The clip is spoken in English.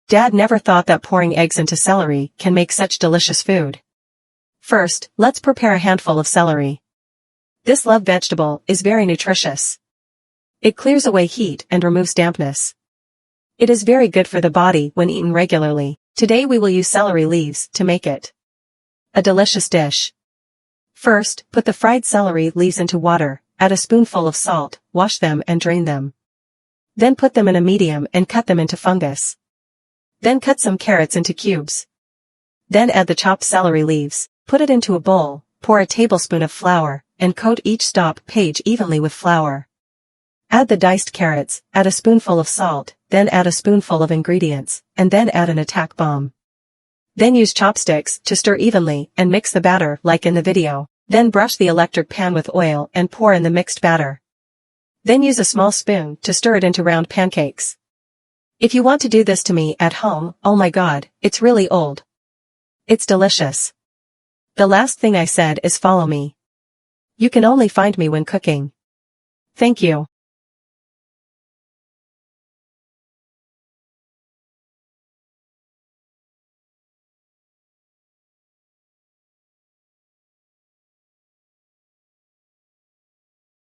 Dad never thought that pouring eggs into celery can make such delicious food. First, let's prepare a handful of celery. This loved vegetable is very nutritious. It clears away heat and removes dampness. It is very good for the body when eaten regularly. Today we will use celery leaves to make it a delicious dish. First, put the fried celery leaves into water, add a spoonful of salt, wash them and drain them. Then put them in a medium and cut them into fungus. Then cut some carrots into cubes. Then add the chopped celery leaves, put it into a bowl, pour a tablespoon of flour, and coat each stop page evenly with flour. Add the diced carrots, add a spoonful of salt, then add a spoonful of ingredients, and then add an attack bomb. Then use chopsticks to stir evenly and mix the batter like in the video. Then brush the electric pan with oil and pour in the mixed batter. Then use a small spoon to stir it into round pancakes. If you want to do this to me at home, oh my god, it's really old. It's delicious. The last thing I said is follow me. You can only find me when cooking. Thank you.